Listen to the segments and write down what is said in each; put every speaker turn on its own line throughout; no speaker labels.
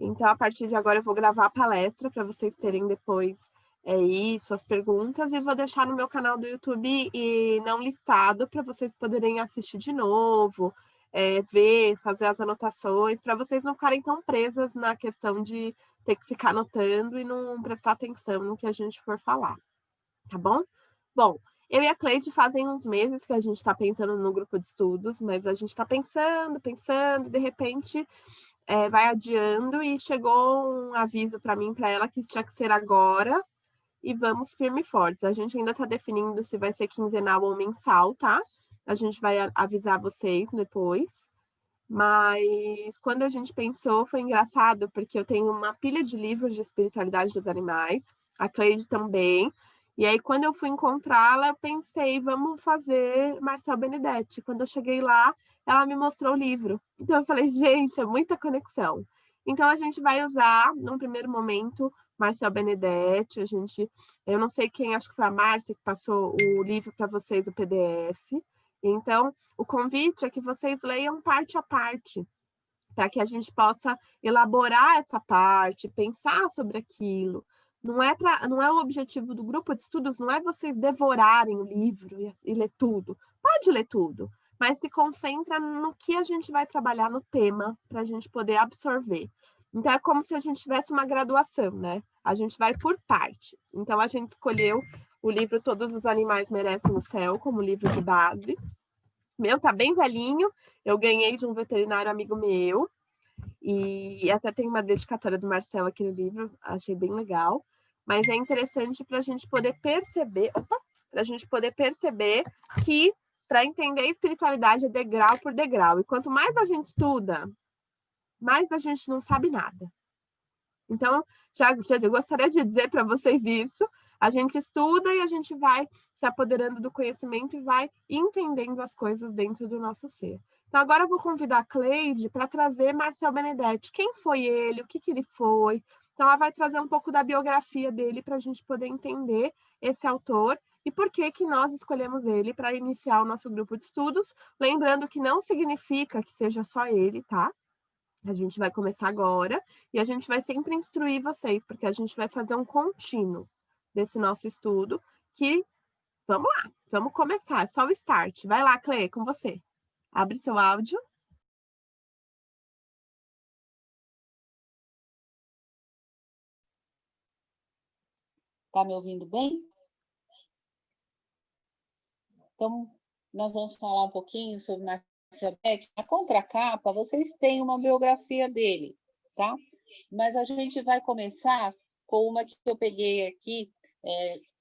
Então, a partir de agora, eu vou gravar a palestra para vocês terem depois suas perguntas, e vou deixar no meu canal do YouTube e não listado para vocês poderem assistir de novo, ver, fazer as anotações, para vocês não ficarem tão presas na questão de ter que ficar anotando e não prestar atenção no que a gente for falar, tá bom? Bom, eu e a Cleide fazem uns meses que a gente está pensando no grupo de estudos, mas a gente está pensando, de repente vai adiando e chegou um aviso para mim, para ela, que tinha que ser agora, e vamos firme e fortes. A gente ainda está definindo se vai ser quinzenal ou mensal, tá? A gente vai avisar vocês depois. Mas quando a gente pensou, foi engraçado, porque eu tenho uma pilha de livros de espiritualidade dos animais, a Cleide também. E aí, quando eu fui encontrá-la, eu pensei, vamos fazer Marcel Benedetti. Quando eu cheguei lá, ela me mostrou o livro. Então, eu falei, gente, é muita conexão. Então, a gente vai usar, num primeiro momento, Marcel Benedetti. Eu não sei quem, acho que foi a Márcia que passou o livro para vocês, o PDF. Então, o convite é que vocês leiam parte a parte, para que a gente possa elaborar essa parte, pensar sobre aquilo. Não é o objetivo do grupo de estudos, não é vocês devorarem o livro e ler tudo. Pode ler tudo, mas se concentra no que a gente vai trabalhar no tema, para a gente poder absorver. Então, é como se a gente tivesse uma graduação, né? A gente vai por partes. Então, a gente escolheu o livro Todos os Animais Merecem o Céu como livro de base. Meu tá bem velhinho, eu ganhei de um veterinário amigo meu, e até tem uma dedicatória do Marcel aqui no livro, achei bem legal. Mas é interessante para a gente poder perceber, que para entender a espiritualidade é degrau por degrau. E quanto mais a gente estuda, mais a gente não sabe nada. Então, já gostaria de dizer para vocês isso. A gente estuda e a gente vai se apoderando do conhecimento e vai entendendo as coisas dentro do nosso ser. Então, agora eu vou convidar a Cleide para trazer Marcel Benedetti. Quem foi ele? O que ele foi? Então, ela vai trazer um pouco da biografia dele para a gente poder entender esse autor e por que nós escolhemos ele para iniciar o nosso grupo de estudos. Lembrando que não significa que seja só ele, tá? A gente vai começar agora e a gente vai sempre instruir vocês, porque a gente vai fazer um contínuo desse nosso estudo, que, vamos lá, vamos começar, é só o start. Vai lá, Clê, com você. Abre seu áudio.
Tá me ouvindo bem? Então, nós vamos falar um pouquinho sobre Marcel Beck. Na contracapa, vocês têm uma biografia dele, tá? Mas a gente vai começar com uma que eu peguei aqui,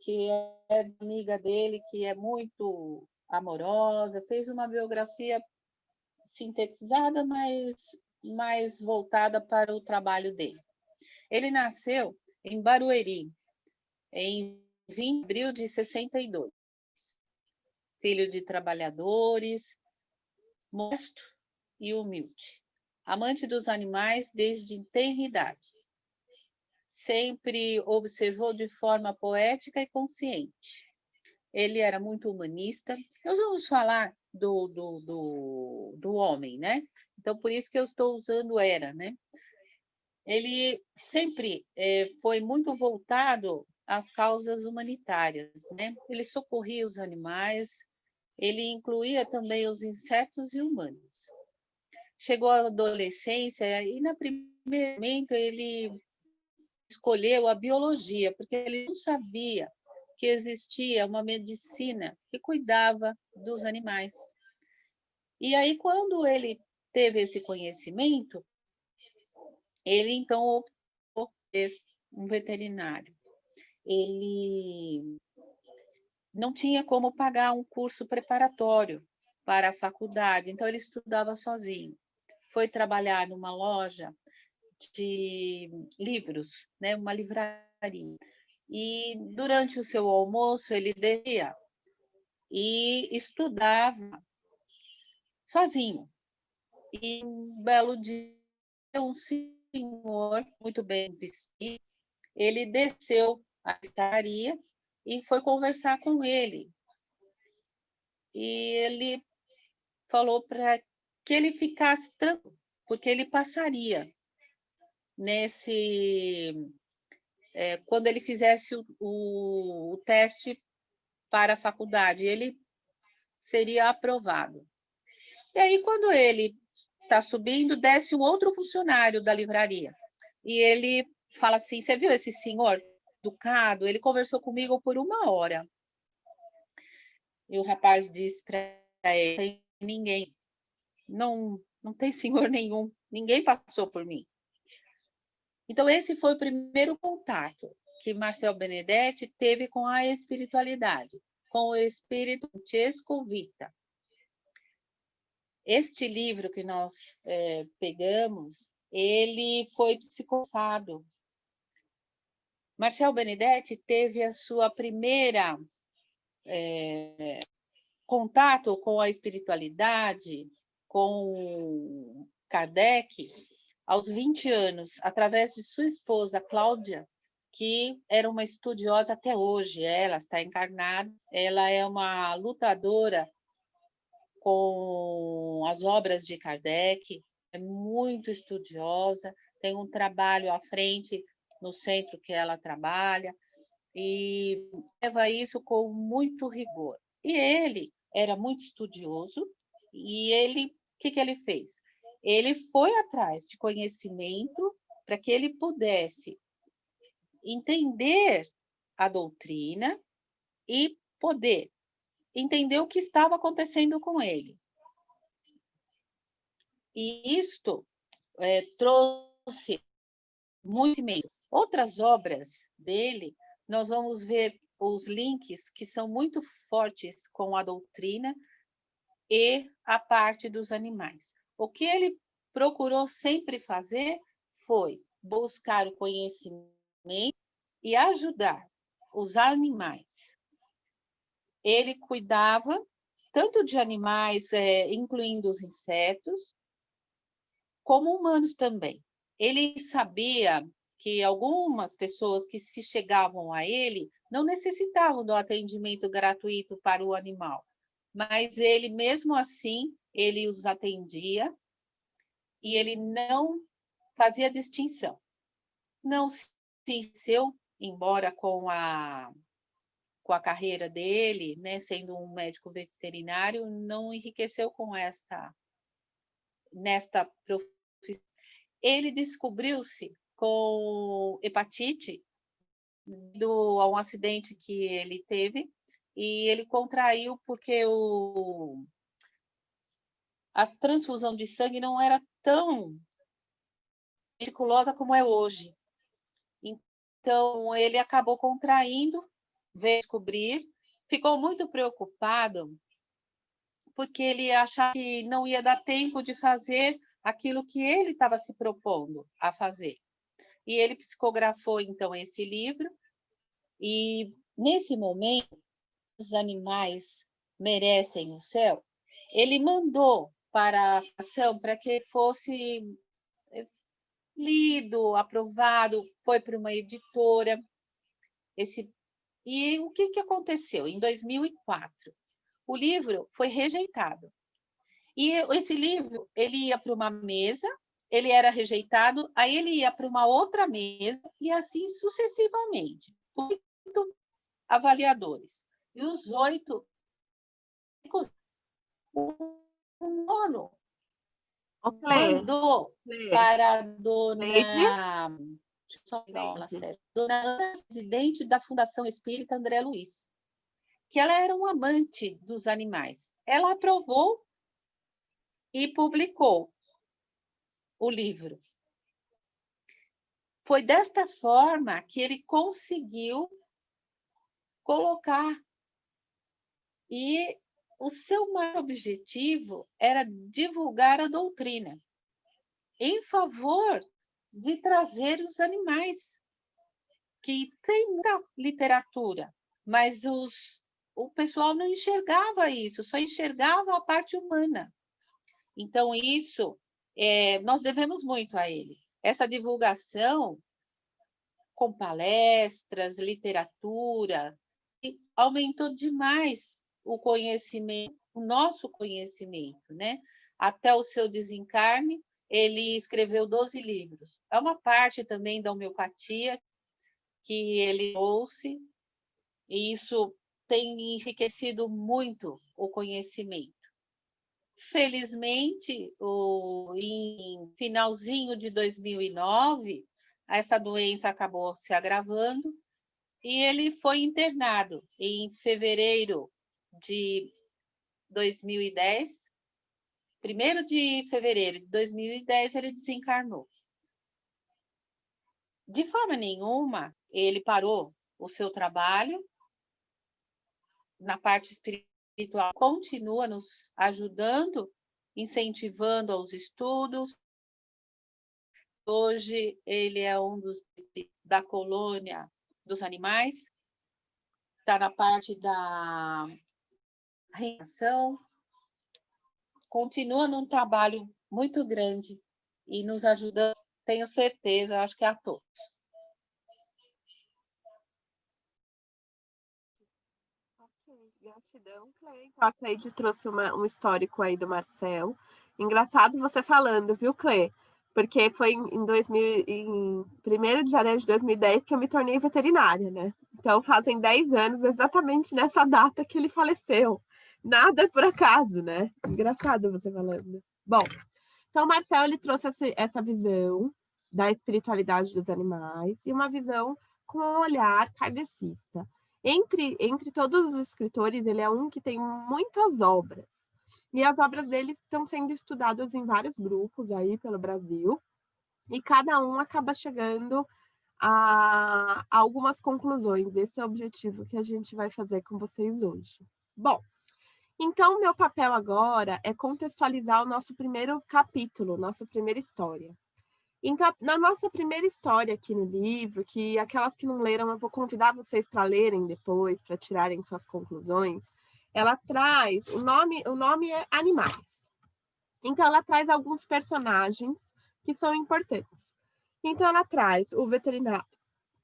que é amiga dele, que é muito amorosa, fez uma biografia sintetizada, mas mais voltada para o trabalho dele. Ele nasceu em Barueri, em 20 de abril de 62. Filho de trabalhadores, modesto e humilde. Amante dos animais desde tenra idade. Sempre observou de forma poética e consciente. Ele era muito humanista. Nós vamos falar do homem, né? Então, por isso que eu estou usando era, né? Ele sempre foi muito voltado às causas humanitárias, né? Ele socorria os animais, ele incluía também os insetos e humanos. Chegou à adolescência e, no primeiro momento, ele escolheu a biologia, porque ele não sabia que existia uma medicina que cuidava dos animais. E aí, quando ele teve esse conhecimento, ele, então, optou por ser um veterinário. Ele não tinha como pagar um curso preparatório para a faculdade, então ele estudava sozinho. Foi trabalhar numa loja de livros, né, uma livraria. E durante o seu almoço ele descia e estudava sozinho. E um belo dia, um senhor muito bem vestido, ele desceu a escadaria e foi conversar com ele. E ele falou para que ele ficasse tranquilo, porque ele passaria. quando ele fizesse o teste para a faculdade, ele seria aprovado. E aí, quando ele está subindo, desce um outro funcionário da livraria. E ele fala assim: você viu esse senhor educado? Ele conversou comigo por 1 hora. E o rapaz disse para ele: ninguém, não tem senhor nenhum, ninguém passou por mim. Então, esse foi o primeiro contato que Marcel Benedetti teve com a espiritualidade, com o espírito Francesco Vita. Este livro que nós pegamos, ele foi psicografado. Marcel Benedetti teve a sua primeira contato com a espiritualidade, com Kardec, aos 20 anos, através de sua esposa, Cláudia, que era uma estudiosa até hoje. Ela está encarnada, ela é uma lutadora com as obras de Kardec, é muito estudiosa, tem um trabalho à frente no centro que ela trabalha, e leva isso com muito rigor. E ele era muito estudioso, e o que ele fez? Ele foi atrás de conhecimento para que ele pudesse entender a doutrina e poder entender o que estava acontecendo com ele. E isto trouxe muito meio. Outras obras dele, nós vamos ver os links que são muito fortes com a doutrina e a parte dos animais. O que ele procurou sempre fazer foi buscar o conhecimento e ajudar os animais. Ele cuidava tanto de animais, incluindo os insetos, como humanos também. Ele sabia que algumas pessoas que se chegavam a ele não necessitavam do atendimento gratuito para o animal, mas ele, mesmo assim, ele os atendia e ele não fazia distinção. Não se enriqueceu, embora com a carreira dele, né, sendo um médico veterinário, não enriqueceu com nesta profissão. Ele descobriu-se com hepatite a um acidente que ele teve, e ele contraiu porque a transfusão de sangue não era tão meticulosa como é hoje. Então, ele acabou contraindo, veio descobrir, ficou muito preocupado, porque ele achava que não ia dar tempo de fazer aquilo que ele estava se propondo a fazer. E ele psicografou, então, esse livro, e, nesse momento, os animais merecem o céu, ele mandou para a ação para que fosse lido, aprovado, foi para uma editora. E o que aconteceu? Em 2004, o livro foi rejeitado. E esse livro, ele ia para uma mesa, ele era rejeitado, aí ele ia para uma outra mesa, e assim sucessivamente. 8 avaliadores. E os 8, o nono mandou para a dona... Dona Ana, presidente da Fundação Espírita André Luiz, que ela era um amante dos animais. Ela aprovou e publicou o livro. Foi desta forma que ele conseguiu colocar. E o seu maior objetivo era divulgar a doutrina em favor de trazer os animais, que tem muita literatura, mas o pessoal não enxergava isso, só enxergava a parte humana. Então, isso, nós devemos muito a ele. Essa divulgação com palestras, literatura, aumentou demais o conhecimento, o nosso conhecimento, né? Até o seu desencarne, ele escreveu 12 livros. É uma parte também da homeopatia que ele trouxe, e isso tem enriquecido muito o conhecimento. Felizmente, em finalzinho de 2009, essa doença acabou se agravando e ele foi internado em fevereiro de 2010. 1º de fevereiro de 2010, ele desencarnou. De forma nenhuma, ele parou o seu trabalho na parte espiritual, continua nos ajudando, incentivando aos estudos. Hoje, ele é um da colônia dos animais, está na parte da reencarnação, continua num trabalho muito grande e nos ajudando, tenho certeza, acho que a todos.
Gratidão, Cleide. Então, a Cleide trouxe um histórico aí do Marcel. Engraçado você falando, viu, Cle? Porque foi em 1º de janeiro de 2010 que eu me tornei veterinária, né? Então fazem 10 anos exatamente nessa data que ele faleceu. Nada por acaso, né? Engraçado você falando. Bom, então o Marcel ele trouxe essa visão da espiritualidade dos animais e uma visão com um olhar kardecista. Entre todos os escritores, ele é um que tem muitas obras. E as obras dele estão sendo estudadas em vários grupos aí pelo Brasil. E cada um acaba chegando a algumas conclusões. Esse é o objetivo que a gente vai fazer com vocês hoje. Bom, então meu papel agora é contextualizar o nosso primeiro capítulo, nossa primeira história. Então, na nossa primeira história aqui no livro, que aquelas que não leram, eu vou convidar vocês para lerem depois, para tirarem suas conclusões, ela traz, o nome é Animais. Então, ela traz alguns personagens que são importantes. Então, ela traz o veterinário,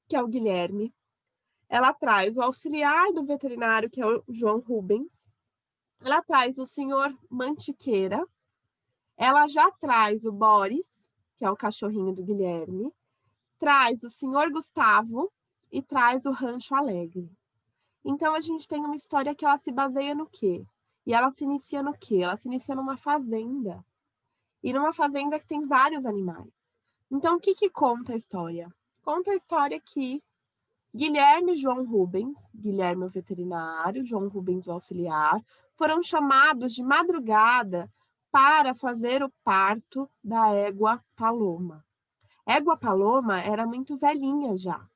que é o Guilherme. Ela traz o auxiliar do veterinário, que é o João Rubens. Ela traz o senhor Mantiqueira. Ela já traz o Boris, que é o cachorrinho do Guilherme. Traz o senhor Gustavo e traz o Rancho Alegre. Então, a gente tem uma história que ela se baseia no quê? E ela se inicia no quê? Ela se inicia numa fazenda. E numa fazenda que tem vários animais. Então, o que conta a história? Conta a história que Guilherme e João Rubens, Guilherme o veterinário, João Rubens o auxiliar, foram chamados de madrugada para fazer o parto da égua Paloma. Égua Paloma era muito velhinha já.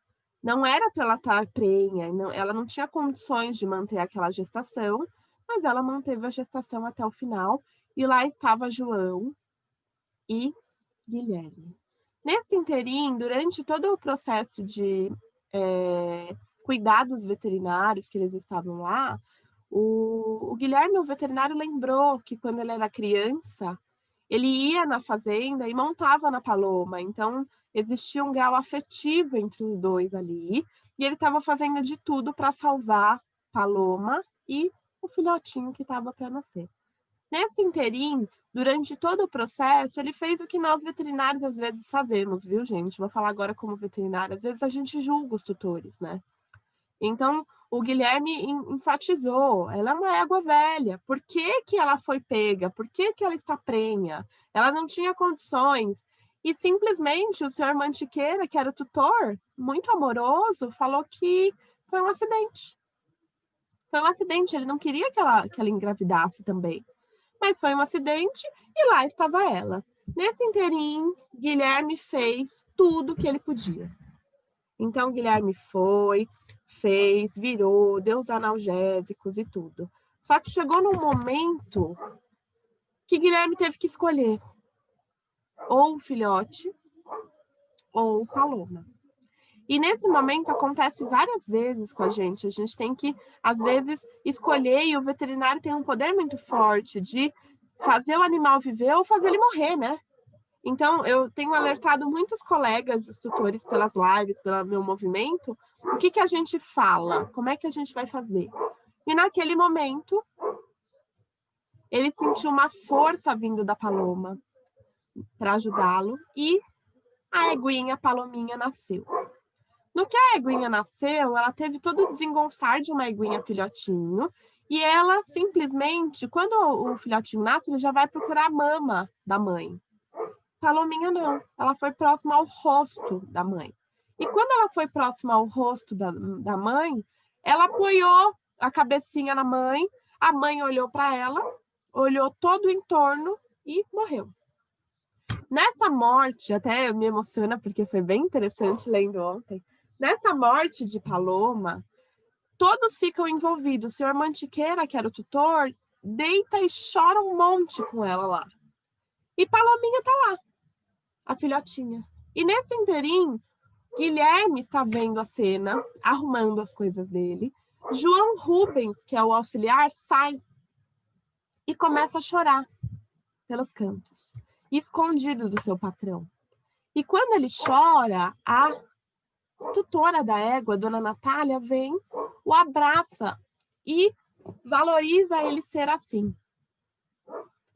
Não era para ela estar prenha, ela não tinha condições de manter aquela gestação, mas ela manteve a gestação até o final, e lá estava João e Guilherme. Nesse interim, durante todo o processo de cuidados veterinários que eles estavam lá, o Guilherme, o veterinário, lembrou que quando ele era criança, ele ia na fazenda e montava na Paloma. Então, existia um grau afetivo entre os dois ali. E ele estava fazendo de tudo para salvar Paloma e o filhotinho que estava para nascer. Nesse interim, durante todo o processo, ele fez o que nós veterinários às vezes fazemos, viu, gente? Vou falar agora como veterinária. Às vezes a gente julga os tutores, né? Então, o Guilherme enfatizou, ela é uma égua velha, por que que ela foi pega? Por que que ela está prenha? Ela não tinha condições. E simplesmente o senhor Mantiqueira, que era o tutor, muito amoroso, falou que foi um acidente. Foi um acidente, ele não queria que ela engravidasse também. Mas foi um acidente e lá estava ela. Nesse interim, Guilherme fez tudo que ele podia. Então, Guilherme fez, virou, deu os analgésicos e tudo. Só que chegou num momento que Guilherme teve que escolher ou o filhote ou Paloma. E nesse momento acontece várias vezes com a gente. A gente tem que, às vezes, escolher, e o veterinário tem um poder muito forte de fazer o animal viver ou fazer ele morrer, né? Então, eu tenho alertado muitos colegas, os tutores, pelas lives, pelo meu movimento, o que a gente fala, como é que a gente vai fazer. E naquele momento, ele sentiu uma força vindo da Paloma. para ajudá-lo e a eguinha Palominha nasceu. No que a eguinha nasceu, ela teve todo o desengonçar de uma eguinha filhotinho e ela simplesmente, quando o filhotinho nasce, ele já vai procurar a mama da mãe. Palominha não, ela foi próxima ao rosto da mãe. E quando ela foi próxima ao rosto da mãe, ela apoiou a cabecinha na mãe, a mãe olhou para ela, olhou todo o entorno e morreu. Nessa morte, até me emociona porque foi bem interessante lendo ontem, nessa morte de Paloma, todos ficam envolvidos. O senhor Mantiqueira, que era o tutor, deita e chora um monte com ela lá. E Palominha tá lá, a filhotinha. E nesse inteirinho, Guilherme está vendo a cena, arrumando as coisas dele. João Rubens, que é o auxiliar, sai e começa a chorar pelos cantos, escondido do seu patrão. E quando ele chora, a tutora da égua, Dona Natália, vem, o abraça e valoriza ele ser assim.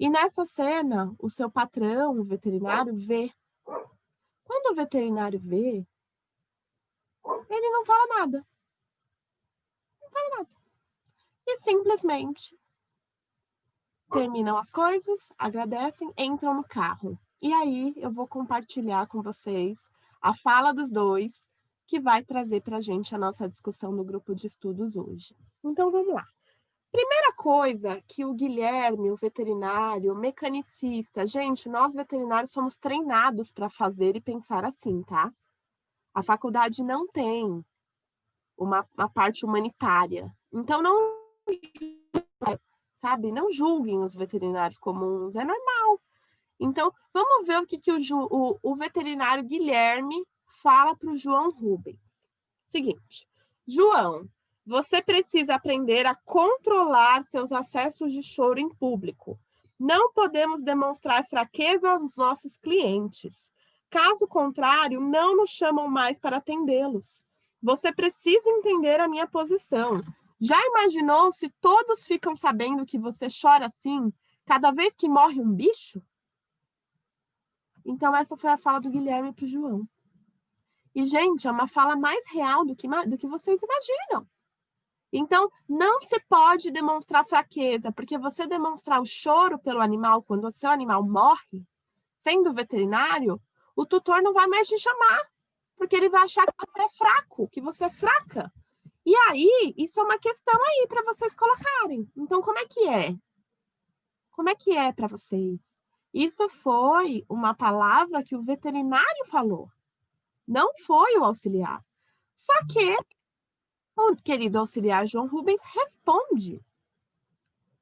E nessa cena, o seu patrão, o veterinário, vê. Quando o veterinário vê, ele não fala nada. Não fala nada. E simplesmente terminam as coisas, agradecem, entram no carro. E aí eu vou compartilhar com vocês a fala dos dois, que vai trazer para a gente a nossa discussão no grupo de estudos hoje. Então vamos lá. Primeira coisa que o Guilherme, o veterinário, o mecanicista, gente, nós veterinários somos treinados para fazer e pensar assim, tá? A faculdade não tem uma parte humanitária. Então não, sabe, não julguem os veterinários comuns, é normal. Então, vamos ver o que o veterinário Guilherme fala para o João Rubens. Seguinte, João, você precisa aprender a controlar seus acessos de choro em público. Não podemos demonstrar fraqueza aos nossos clientes. Caso contrário, não nos chamam mais para atendê-los. Você precisa entender a minha posição. Já imaginou se todos ficam sabendo que você chora assim cada vez que morre um bicho? Então, essa foi a fala do Guilherme para o João. E, gente, é uma fala mais real do que vocês imaginam. Então, não se pode demonstrar fraqueza, porque você demonstrar o choro pelo animal quando o seu animal morre, sendo veterinário, o tutor não vai mais te chamar, porque ele vai achar que você é fraco, que você é fraca. E aí, isso é uma questão aí para vocês colocarem. Então, como é que é? Como é que é para vocês? Isso foi uma palavra que o veterinário falou. Não foi o auxiliar. Só que o querido auxiliar João Rubens responde,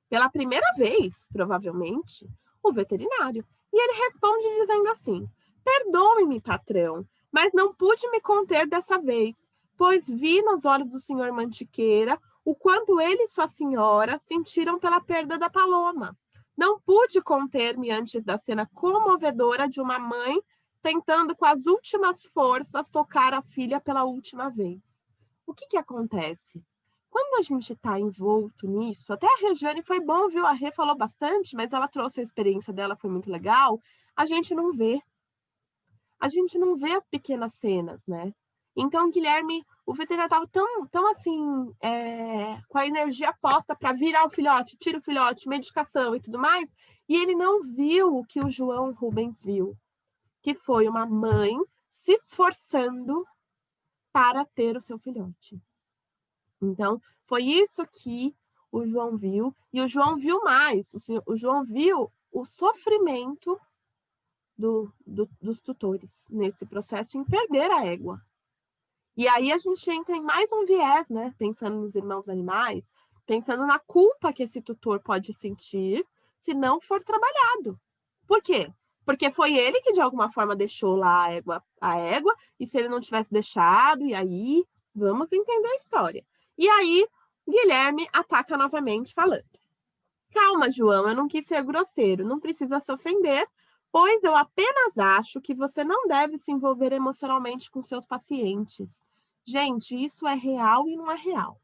pela primeira vez, provavelmente, o veterinário. E ele responde dizendo assim: perdoe-me, patrão, mas não pude me conter dessa vez, pois vi nos olhos do senhor Mantiqueira o quanto ele e sua senhora sentiram pela perda da Paloma. Não pude conter-me antes da cena comovedora de uma mãe tentando com as últimas forças tocar a filha pela última vez. O que acontece? Quando a gente está envolto nisso, até a Regiane foi bom, viu? A Rê falou bastante, mas ela trouxe a experiência dela, foi muito legal. A gente não vê. A gente não vê as pequenas cenas, né? Então, Guilherme, o veterinário estava tão assim, com a energia posta para virar o filhote, tira o filhote, medicação e tudo mais, e ele não viu o que o João Rubens viu, que foi uma mãe se esforçando para ter o seu filhote. Então, foi isso que o João viu, e o João viu mais, o João viu o sofrimento dos tutores nesse processo em perder a égua. E aí a gente entra em mais um viés, né? Pensando nos irmãos animais, pensando na culpa que esse tutor pode sentir se não for trabalhado. Por quê? Porque foi ele que de alguma forma deixou lá a égua, e se ele não tivesse deixado, e aí vamos entender a história. E aí Guilherme ataca novamente falando: calma, João, eu não quis ser grosseiro, não precisa se ofender, pois eu apenas acho que você não deve se envolver emocionalmente com seus pacientes. Gente, isso é real e não é real.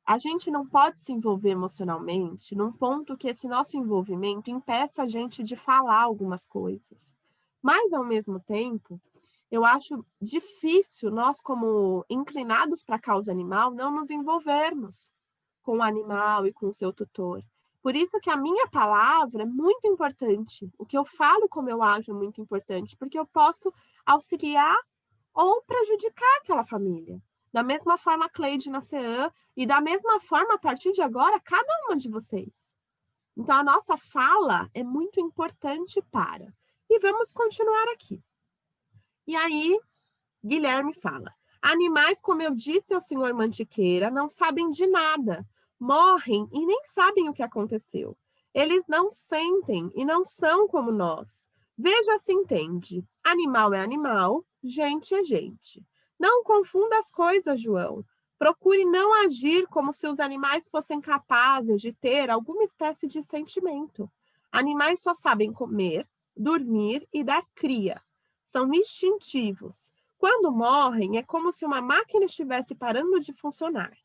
A gente não pode se envolver emocionalmente num ponto que esse nosso envolvimento impeça a gente de falar algumas coisas. Mas, ao mesmo tempo, eu acho difícil nós, como inclinados para a causa animal, não nos envolvermos com o animal e com o seu tutor. Por isso que a minha palavra é muito importante. O que eu falo, como eu ajo, é muito importante, porque eu posso auxiliar ou prejudicar aquela família. Da mesma forma, a Cleide na CEAM, e da mesma forma, a partir de agora, cada uma de vocês. Então, a nossa fala é muito importante para. E vamos continuar aqui. E aí, Guilherme fala: animais, como eu disse ao senhor Mantiqueira, não sabem de nada, morrem e nem sabem o que aconteceu. Eles não sentem e não são como nós. Veja se entende. Animal é animal, gente é gente. Não confunda as coisas, João. Procure não agir como se os animais fossem capazes de ter alguma espécie de sentimento. Animais só sabem comer, dormir e dar cria. São instintivos. Quando morrem, é como se uma máquina estivesse parando de funcionar.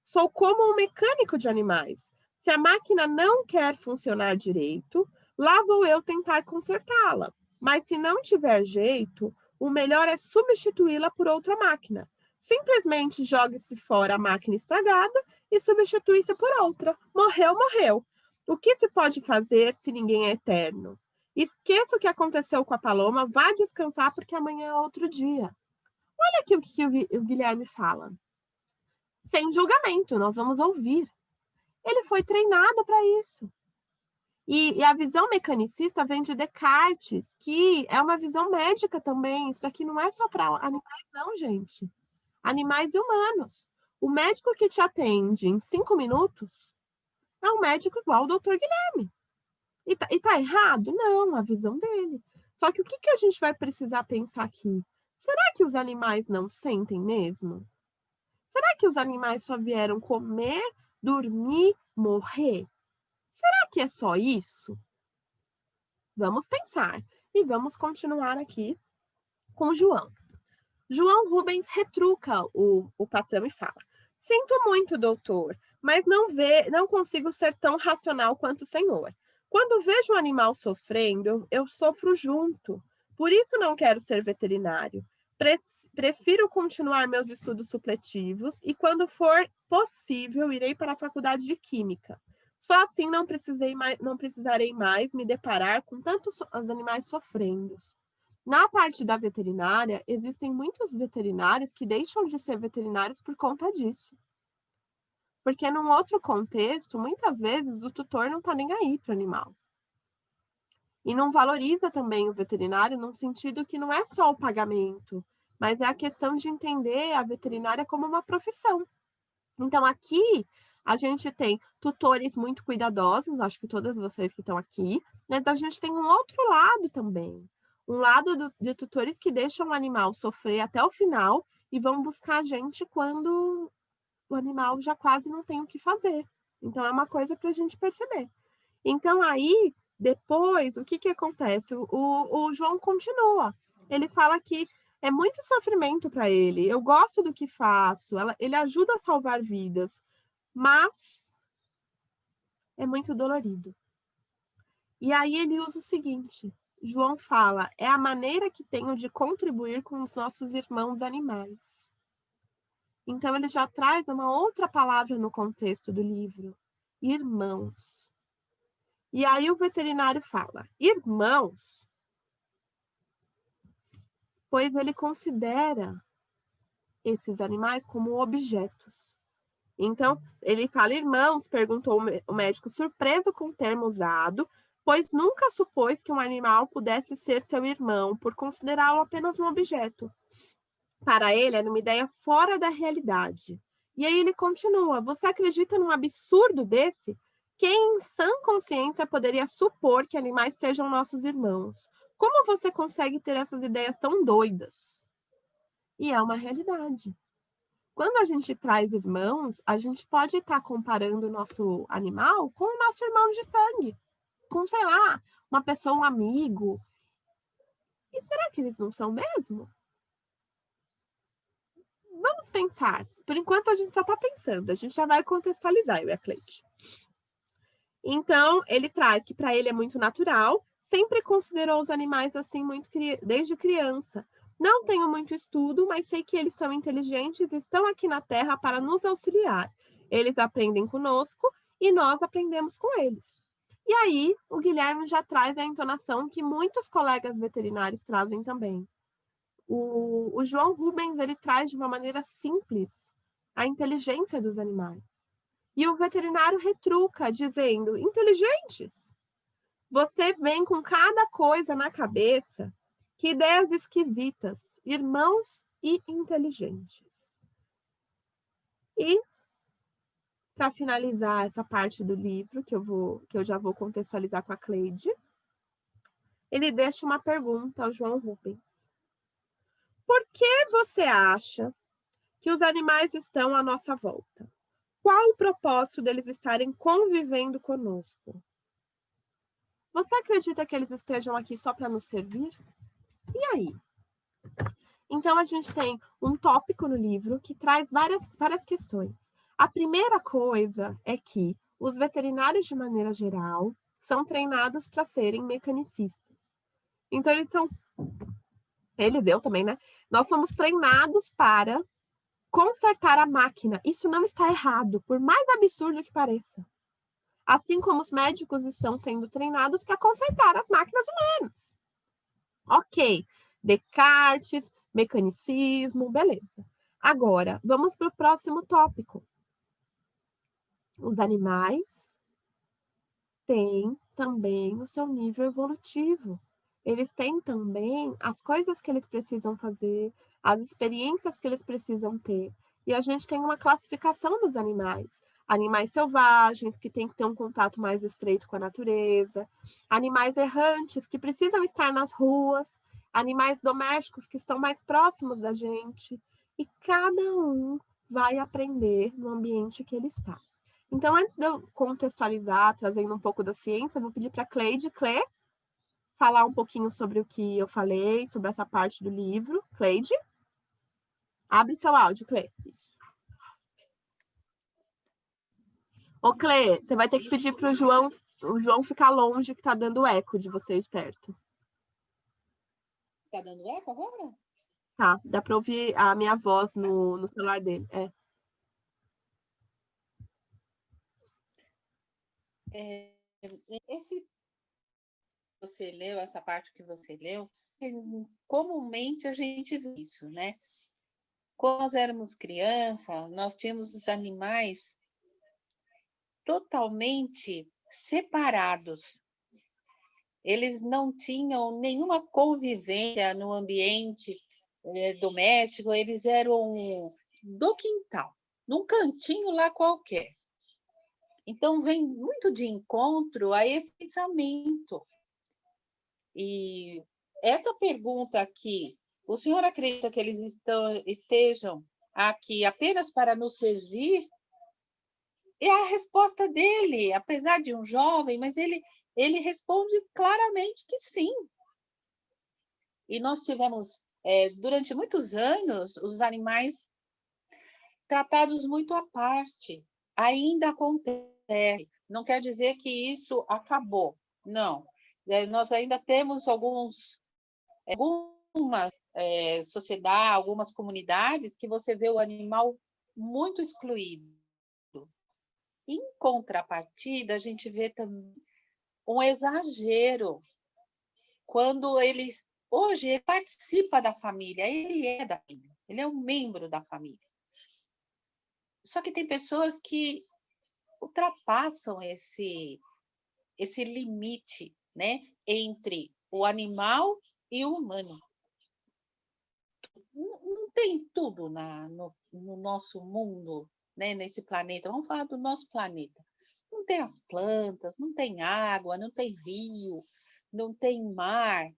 Sou como um mecânico de animais. Se a máquina não quer funcionar direito, lá vou eu tentar consertá-la. Mas se não tiver jeito, o melhor é substituí-la por outra máquina. Simplesmente jogue-se fora a máquina estragada e substitui-se por outra. Morreu, morreu. O que se pode fazer se ninguém é eterno? Esqueça o que aconteceu com a Paloma, vá descansar porque amanhã é outro dia. Olha aqui o que o Guilherme fala. Sem julgamento, nós vamos ouvir. Ele foi treinado para isso. E a visão mecanicista vem de Descartes, que é uma visão médica também. Isso aqui não é só para animais, não, gente. Animais e humanos. O médico que te atende em 5 minutos é um médico igual o doutor Guilherme. E tá errado? Não, a visão dele. Só que o que a gente vai precisar pensar aqui? Será que os animais não sentem mesmo? Será que os animais só vieram comer, dormir, morrer? Será que é só isso? Vamos pensar e vamos continuar aqui com o João. João Rubens retruca o patrão e fala: sinto muito, doutor, mas não consigo ser tão racional quanto o senhor. Quando vejo um animal sofrendo, eu sofro junto. Por isso não quero ser veterinário. Prefiro continuar meus estudos supletivos e, quando for possível, irei para a faculdade de Química. Só assim não precisarei mais me deparar com tantos animais sofrendo. Na parte da veterinária, existem muitos veterinários que deixam de ser veterinários por conta disso. Porque num outro contexto, muitas vezes o tutor não está nem aí para o animal. E não valoriza também o veterinário num sentido que não é só o pagamento, mas é a questão de entender a veterinária como uma profissão. Então, aqui a gente tem tutores muito cuidadosos, acho que todas vocês que estão aqui, né? Então, a gente tem um outro lado também. Um lado de tutores que deixam o animal sofrer até o final e vão buscar a gente quando o animal já quase não tem o que fazer. Então, é uma coisa para a gente perceber. Então, aí, depois, o que acontece? O João continua. Ele fala que é muito sofrimento para ele. Eu gosto do que faço. Ele ajuda a salvar vidas, mas é muito dolorido. E aí ele usa o seguinte: João fala, é a maneira que tenho de contribuir com os nossos irmãos animais. Então ele já traz uma outra palavra no contexto do livro: irmãos. E aí o veterinário fala, irmãos, pois ele considera esses animais como objetos. Então, ele fala, irmãos, perguntou o médico, surpreso com o termo usado, pois nunca supôs que um animal pudesse ser seu irmão, por considerá-lo apenas um objeto. Para ele, era uma ideia fora da realidade. E aí ele continua, você acredita num absurdo desse? Quem em sã consciência poderia supor que animais sejam nossos irmãos? Como você consegue ter essas ideias tão doidas? E é uma realidade. Quando a gente traz irmãos, a gente pode estar comparando o nosso animal com o nosso irmão de sangue, com, sei lá, uma pessoa, um amigo. E será que eles não são mesmo? vamos pensar. Por enquanto, a gente só está pensando. A gente já vai contextualizar, eu e a Cleide. Então, ele traz que para ele é muito natural, sempre considerou os animais assim muito desde criança. Não tenho muito estudo, mas sei que eles são inteligentes e estão aqui na Terra para nos auxiliar. Eles aprendem conosco e nós aprendemos com eles. E aí, o Guilherme já traz a entonação que muitos colegas veterinários trazem também. O João Rubens, ele traz de uma maneira simples a inteligência dos animais. E o veterinário retruca, dizendo: inteligentes? Você vem com cada coisa na cabeça. Que ideias esquisitas, irmãos e inteligentes. E, para finalizar essa parte do livro, que eu já vou contextualizar com a Cleide, ele deixa uma pergunta ao João Rubens. Por que você acha que os animais estão à nossa volta? Qual o propósito deles estarem convivendo conosco? Você acredita que eles estejam aqui só para nos servir? E aí? Então, a gente tem um tópico no livro que traz várias questões. A primeira coisa é que os veterinários, de maneira geral, são treinados para serem mecanicistas. Então, eu também, né? Nós somos treinados para consertar a máquina. Isso não está errado, por mais absurdo que pareça. Assim como os médicos estão sendo treinados para consertar as máquinas humanas. Ok, Descartes, mecanicismo, beleza. Agora, vamos para o próximo tópico. Os animais têm também o seu nível evolutivo. Eles têm também as coisas que eles precisam fazer, as experiências que eles precisam ter. E a gente tem uma classificação dos animais. Animais selvagens, que têm que ter um contato mais estreito com a natureza. Animais errantes, que precisam estar nas ruas. Animais domésticos, que estão mais próximos da gente. E cada um vai aprender no ambiente que ele está. Então, antes de eu contextualizar, trazendo um pouco da ciência, eu vou pedir para a Cleide, falar um pouquinho sobre o que eu falei, sobre essa parte do livro. Cleide, abre seu áudio, Clê. Isso. Ô, Clê, você vai ter que pedir para o João ficar longe, que está dando eco de vocês perto.
Tá dando eco agora?
Tá, dá para ouvir a minha voz no celular dele.
Esse você leu, essa parte que você leu, comumente a gente vê isso, né? Quando nós éramos criança, nós tínhamos os animais totalmente separados. Eles não tinham nenhuma convivência no ambiente doméstico, eles eram do quintal, num cantinho lá qualquer. Então, vem muito de encontro a esse pensamento. E essa pergunta aqui, o senhor acredita que eles estejam aqui apenas para nos servir? É a resposta dele, apesar de um jovem, mas ele responde claramente que sim. E nós tivemos, durante muitos anos, os animais tratados muito à parte. Ainda acontece. Não quer dizer que isso acabou. Não. Nós ainda temos algumas sociedades, algumas comunidades que você vê o animal muito excluído. Em contrapartida, a gente vê também um exagero quando hoje ele participa da família, ele é da família, ele é um membro da família. Só que tem pessoas que ultrapassam esse limite, né, entre o animal e o humano. Não tem tudo no nosso mundo, né, nesse planeta. Vamos falar do nosso planeta. Não tem as plantas, não tem água, não tem rio, não tem mar.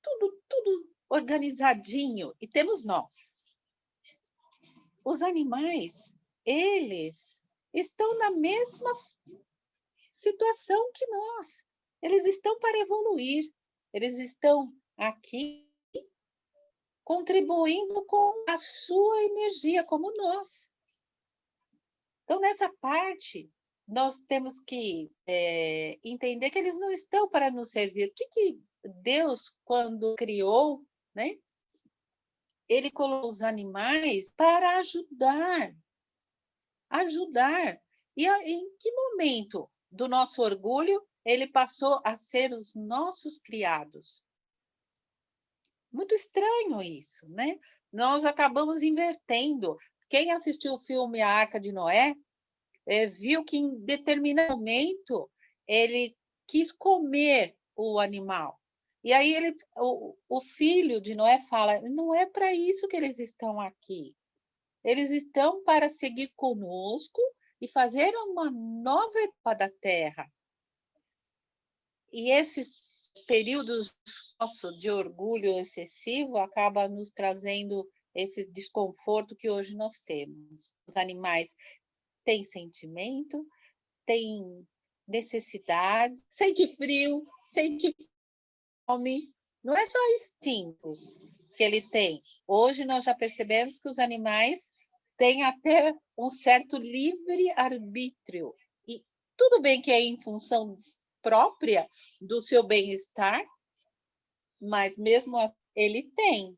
Tudo organizadinho. E temos nós. Os animais, eles estão na mesma situação que nós. Eles estão para evoluir. Eles estão aqui contribuindo com a sua energia, como nós. Então, nessa parte, nós temos que entender que eles não estão para nos servir. O que Deus, quando criou, né? Ele colocou os animais para ajudar. Ajudar. E em que momento do nosso orgulho ele passou a ser os nossos criados? Muito estranho isso, né? Nós acabamos invertendo. Quem assistiu o filme A Arca de Noé viu que em determinado momento ele quis comer o animal. E aí o filho de Noé fala: não é para isso que eles estão aqui. Eles estão para seguir conosco e fazer uma nova etapa da Terra. E esses períodos de orgulho excessivo acabam nos trazendo esse desconforto que hoje nós temos. Os animais têm sentimento, têm necessidade, sente frio, sente fome. Não é só instintos que ele tem. Hoje nós já percebemos que os animais têm até um certo livre-arbítrio. E tudo bem que é em função própria do seu bem-estar, mas mesmo assim, ele tem,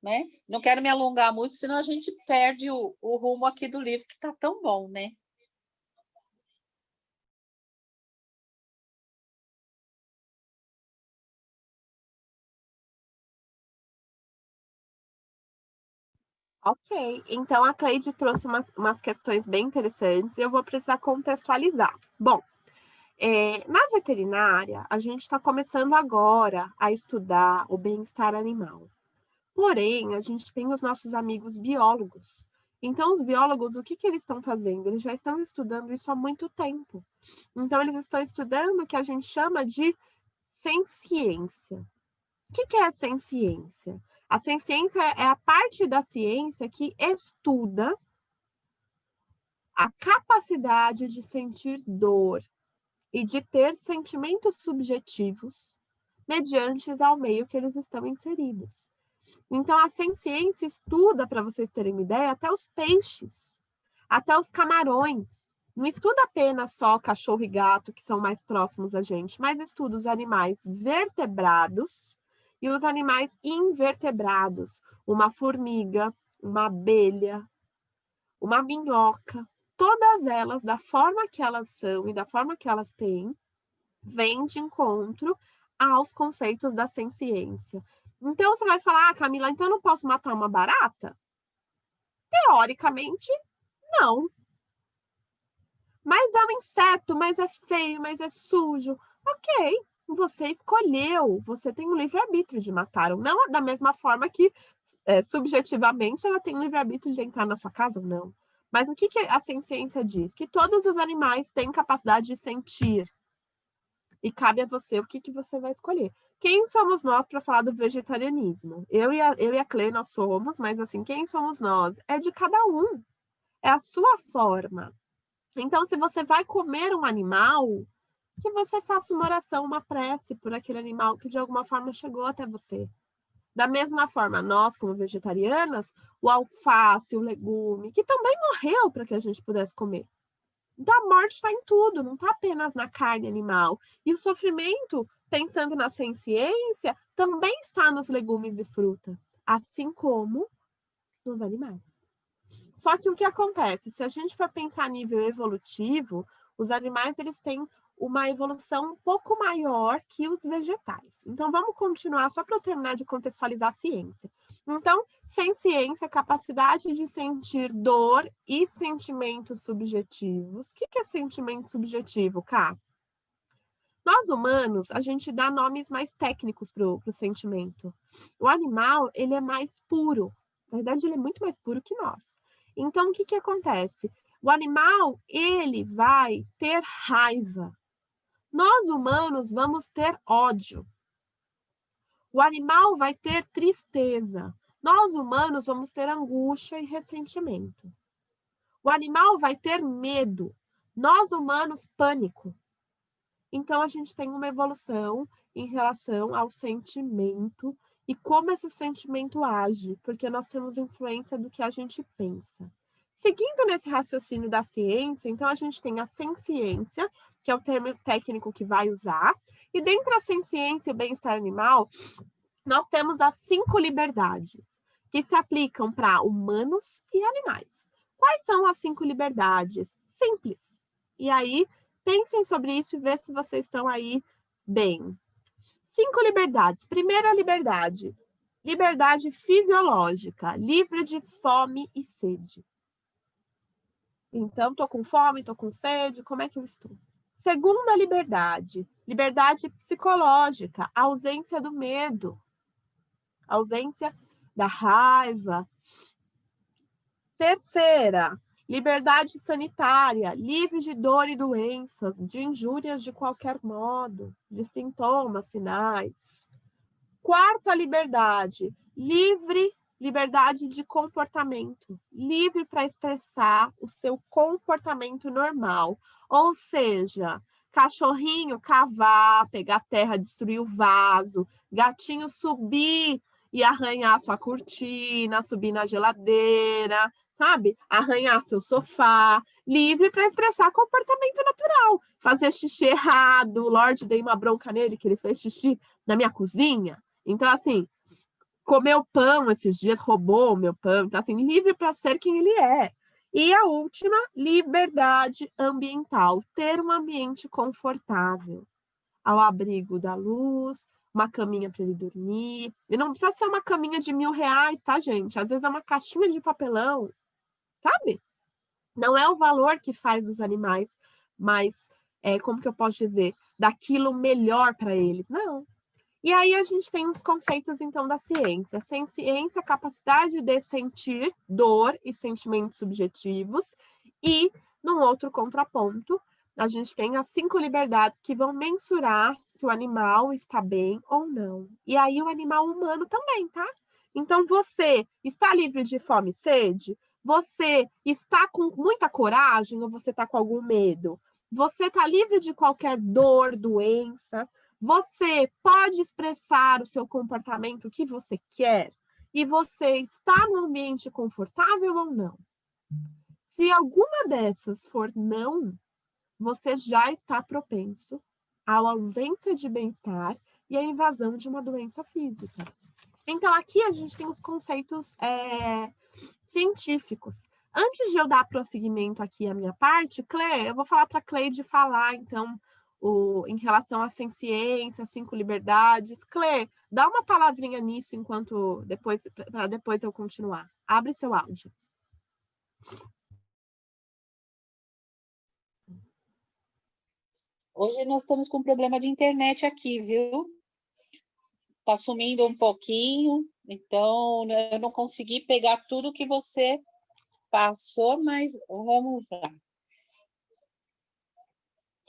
né? Não quero me alongar muito, senão a gente perde o rumo aqui do livro, que está tão bom, né?
Ok, então a Cleide trouxe umas questões bem interessantes e eu vou precisar contextualizar. Bom, na veterinária, a gente está começando agora a estudar o bem-estar animal. Porém, a gente tem os nossos amigos biólogos. Então, os biólogos, o que eles estão fazendo? Eles já estão estudando isso há muito tempo. Então, eles estão estudando o que a gente chama de senciência. O que é a senciência? A senciência é a parte da ciência que estuda a capacidade de sentir dor e de ter sentimentos subjetivos mediante ao meio que eles estão inseridos. Então, a senciência estuda, para vocês terem uma ideia, até os peixes, até os camarões. Não estuda apenas só cachorro e gato, que são mais próximos a gente, mas estuda os animais vertebrados e os animais invertebrados. Uma formiga, uma abelha, uma minhoca. Todas elas, da forma que elas são e da forma que elas têm, vêm de encontro aos conceitos da senciência. Então, você vai falar, Camila, então eu não posso matar uma barata? Teoricamente, não. Mas é um inseto, mas é feio, mas é sujo. Ok, você escolheu, você tem o livre-arbítrio de matar, ou não da mesma forma que, subjetivamente, ela tem o livre-arbítrio de entrar na sua casa ou não. Mas o que a ciência diz? Que todos os animais têm capacidade de sentir. E cabe a você o que você vai escolher. Quem somos nós para falar do vegetarianismo? Eu e a Clê, nós somos, mas assim, quem somos nós? É de cada um. É a sua forma. Então, se você vai comer um animal, que você faça uma oração, uma prece por aquele animal que de alguma forma chegou até você. Da mesma forma, nós, como vegetarianas, o alface, o legume, que também morreu para que a gente pudesse comer. Então, a morte está em tudo, não está apenas na carne animal. E o sofrimento, pensando na ciência, também está nos legumes e frutas, assim como nos animais. Só que o que acontece? Se a gente for pensar a nível evolutivo, os animais eles têm uma evolução um pouco maior que os vegetais. Então, vamos continuar só para eu terminar de contextualizar a ciência. Então, sem ciência, capacidade de sentir dor e sentimentos subjetivos. O que é sentimento subjetivo, Ká? Nós humanos, a gente dá nomes mais técnicos para o sentimento. O animal, ele é mais puro. Na verdade, ele é muito mais puro que nós. Então, o que acontece? O animal, ele vai ter raiva. Nós, humanos, vamos ter ódio. O animal vai ter tristeza. Nós, humanos, vamos ter angústia e ressentimento. O animal vai ter medo. Nós, humanos, pânico. Então, a gente tem uma evolução em relação ao sentimento e como esse sentimento age, porque nós temos influência do que a gente pensa. Seguindo nesse raciocínio da ciência, então a gente tem a senciência, que é o termo técnico que vai usar, e dentro da senciência e o bem-estar animal, nós temos as 5 liberdades, que se aplicam para humanos e animais. Quais são as 5 liberdades? Simples. E aí, pensem sobre isso e vê se vocês estão aí bem. 5 liberdades. Primeira liberdade. Liberdade fisiológica, livre de fome e sede. Então, estou com fome, estou com sede, como é que eu estou? Segunda liberdade, liberdade psicológica, ausência do medo, ausência da raiva. Terceira, liberdade sanitária, livre de dor e doenças, de injúrias de qualquer modo, de sintomas, sinais. Quarta liberdade, liberdade de comportamento, livre para expressar o seu comportamento normal. Ou seja, cachorrinho cavar, pegar terra, destruir o vaso, gatinho subir e arranhar sua cortina, subir na geladeira, sabe? Arranhar seu sofá, livre para expressar comportamento natural. Fazer xixi errado, o Lorde dei uma bronca nele que ele fez xixi na minha cozinha. Então, assim, comeu pão esses dias, roubou o meu pão. Então, assim, livre para ser quem ele é. E a última, liberdade ambiental. Ter um ambiente confortável, ao abrigo da luz, uma caminha para ele dormir. E não precisa ser uma caminha de R$ 1.000, tá, gente? Às vezes é uma caixinha de papelão, sabe? Não é o valor que faz os animais, mas, como que eu posso dizer? Daquilo melhor para eles. Não. E aí a gente tem os conceitos, então, da ciência. Sem ciência, a capacidade de sentir dor e sentimentos subjetivos. E, num outro contraponto, a gente tem as 5 liberdades que vão mensurar se o animal está bem ou não. E aí o animal humano também, tá? Então, você está livre de fome e sede? Você está com muita coragem ou você está com algum medo? Você está livre de qualquer dor, doença? Você pode expressar o seu comportamento que você quer e você está num ambiente confortável ou não? Se alguma dessas for não, você já está propenso à ausência de bem-estar e à invasão de uma doença física. Então, aqui a gente tem os conceitos científicos. Antes de eu dar prosseguimento aqui à minha parte, Clê, eu vou falar para a Cleide falar, então, em relação à ciência, 5 liberdades. Clê, dá uma palavrinha nisso enquanto para depois eu continuar. Abre seu áudio.
Hoje nós estamos com um problema de internet aqui, viu? Está sumindo um pouquinho, então eu não consegui pegar tudo que você passou, mas vamos lá.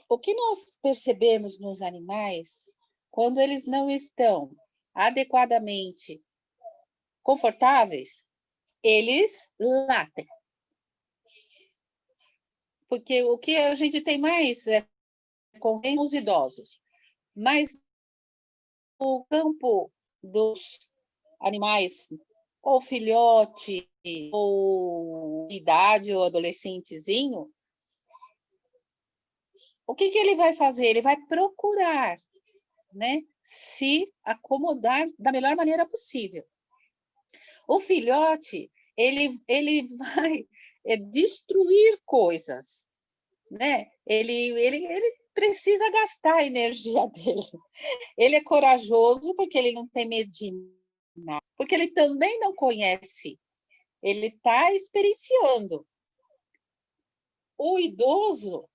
O que nós percebemos nos animais, quando eles não estão adequadamente confortáveis, eles latem. Porque o que a gente tem mais com os idosos, mas o campo dos animais, ou filhote, ou idade, ou adolescentezinho, o que ele vai fazer? Ele vai procurar, né, se acomodar da melhor maneira possível. O filhote, ele vai destruir coisas, né? Ele precisa gastar a energia dele. Ele é corajoso porque ele não tem medo de nada, porque ele também não conhece, ele está experienciando. O idoso,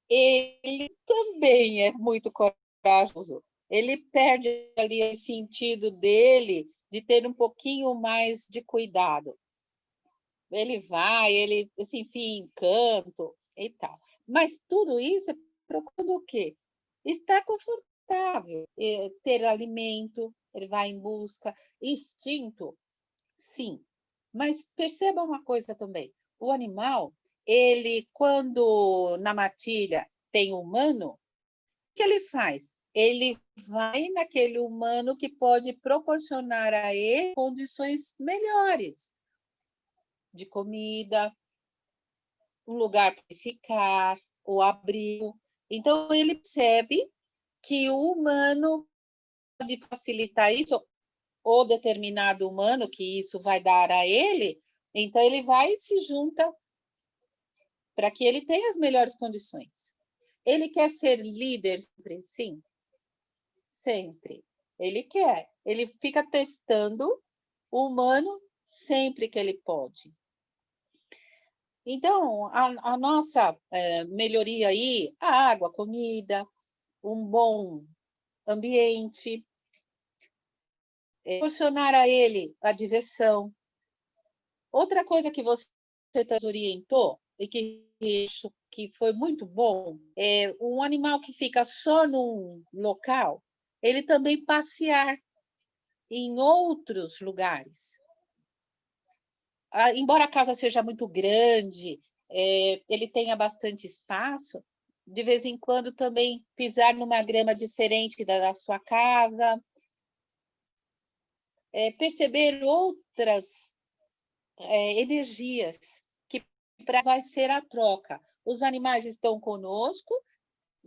ele também é muito corajoso. Ele perde ali o sentido dele de ter um pouquinho mais de cuidado. Ele vai, ele, assim, enfim, encanto e tal. Mas tudo isso é procurando o quê? Estar confortável, ter alimento, ele vai em busca, instinto, sim. Mas perceba uma coisa também, o animal, ele, quando na matilha tem humano, o que ele faz? ele vai naquele humano que pode proporcionar a ele condições melhores de comida, um lugar para ficar, o abrigo. Então, ele percebe que o humano pode facilitar isso, ou determinado humano que isso vai dar a ele, então ele vai e se junta para que ele tenha as melhores condições. Ele quer ser líder sempre, sim? Sempre. Ele quer. Ele fica testando o humano sempre que ele pode. Então, a nossa melhoria aí, a água, a comida, um bom ambiente, proporcionar a ele a diversão. Outra coisa que você nos orientou, e que acho que foi muito bom, é um animal que fica só num local, ele também passear em outros lugares. Embora a casa seja muito grande, ele tenha bastante espaço, de vez em quando também pisar numa grama diferente da sua casa, perceber outras energias que vai ser a troca. Os animais estão conosco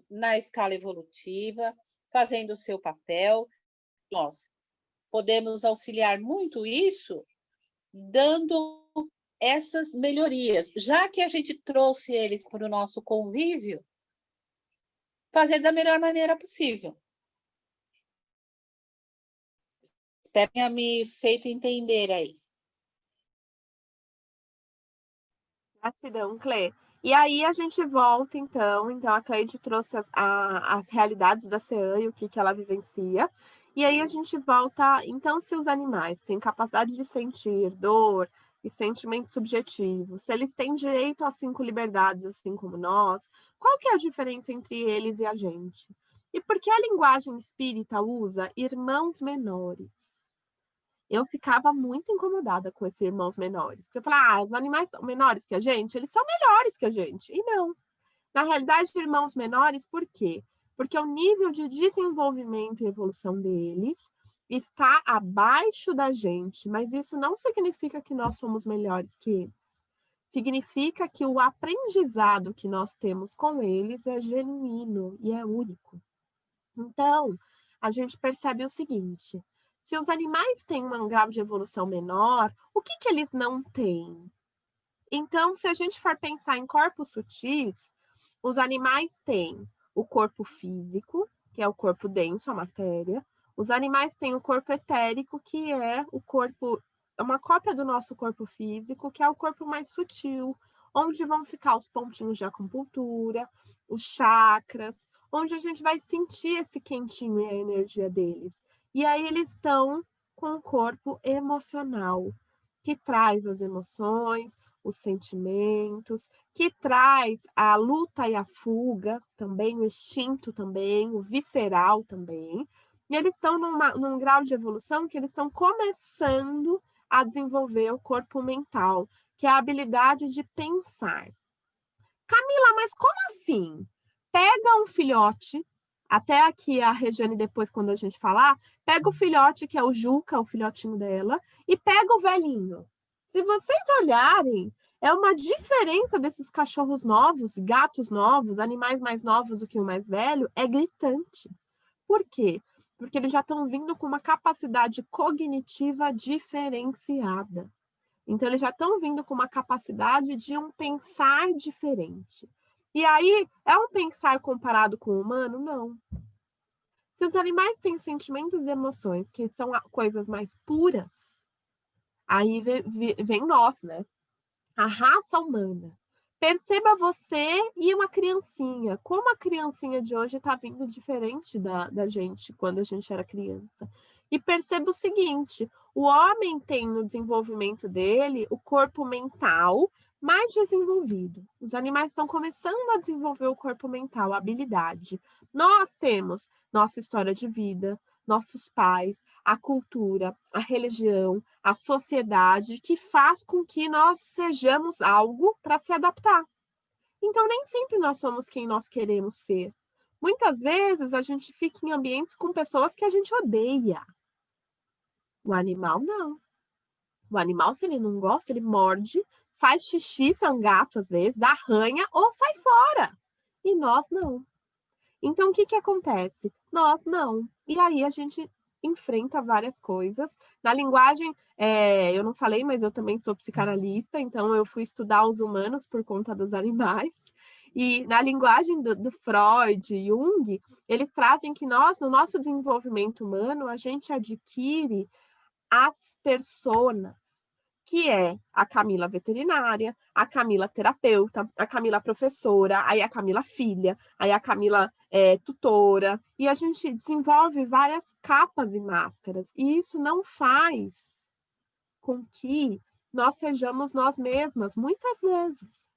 na escala evolutiva, fazendo o seu papel. Nós podemos auxiliar muito isso, dando essas melhorias, já que a gente trouxe eles para o nosso convívio, fazer da melhor maneira possível. Espero tenha me feito entender aí.
Gratidão, Clê. E aí a gente volta, então a Cleide trouxe as realidades da CEAN e o que ela vivencia. E aí a gente volta, então, se os animais têm capacidade de sentir dor e sentimentos subjetivos, se eles têm direito às 5 liberdades, assim como nós, qual que é a diferença entre eles e a gente? E por que a linguagem espírita usa irmãos menores? Eu ficava muito incomodada com esses irmãos menores. Porque eu falava, os animais são menores que a gente, eles são melhores que a gente. E não. Na realidade, irmãos menores, por quê? Porque o nível de desenvolvimento e evolução deles está abaixo da gente, mas isso não significa que nós somos melhores que eles. Significa que o aprendizado que nós temos com eles é genuíno e é único. Então, a gente percebe o seguinte: se os animais têm um grau de evolução menor, o que eles não têm? Então, se a gente for pensar em corpos sutis, os animais têm o corpo físico, que é o corpo denso, a matéria. Os animais têm o corpo etérico, que é o corpo, é uma cópia do nosso corpo físico, que é o corpo mais sutil, onde vão ficar os pontinhos de acupuntura, os chakras, onde a gente vai sentir esse quentinho e a energia deles. E aí eles estão com o corpo emocional, que traz as emoções, os sentimentos, que traz a luta e a fuga, também o instinto também, o visceral também. E eles estão num grau de evolução que eles estão começando a desenvolver o corpo mental, que é a habilidade de pensar. Camila, mas como assim? Pega um filhote, até aqui a Regiane depois, quando a gente falar, pega o filhote, que é o Juca, o filhotinho dela, e pega o velhinho. Se vocês olharem, é uma diferença desses cachorros novos, gatos novos, animais mais novos do que o mais velho, é gritante. Por quê? Porque eles já estão vindo com uma capacidade cognitiva diferenciada. Então, eles já estão vindo com uma capacidade de um pensar diferente. E aí, é um pensar comparado com o humano? Não. Se os animais têm sentimentos e emoções que são coisas mais puras, aí vem nós, né? A raça humana. Perceba você e uma criancinha. Como a criancinha de hoje está vindo diferente da gente quando a gente era criança. E perceba o seguinte: o homem tem no desenvolvimento dele o corpo mental mais desenvolvido. Os animais estão começando a desenvolver o corpo mental, a habilidade. Nós temos nossa história de vida, nossos pais, a cultura, a religião, a sociedade, que faz com que nós sejamos algo para se adaptar. Então, nem sempre nós somos quem nós queremos ser. Muitas vezes a gente fica em ambientes com pessoas que a gente odeia. O animal não. O animal, se ele não gosta, ele morde, faz xixi, se é um gato às vezes, arranha ou sai fora. E nós não. Então, o que que acontece? Nós não. E aí a gente enfrenta várias coisas. Na linguagem, eu não falei, mas eu também sou psicanalista, então eu fui estudar os humanos por conta dos animais. E na linguagem do Freud e Jung, eles trazem que nós, no nosso desenvolvimento humano, a gente adquire as personas, que é a Camila veterinária, a Camila terapeuta, a Camila professora, aí a Camila filha, aí a Camila tutora, e a gente desenvolve várias capas e máscaras, e isso não faz com que nós sejamos nós mesmas, muitas vezes.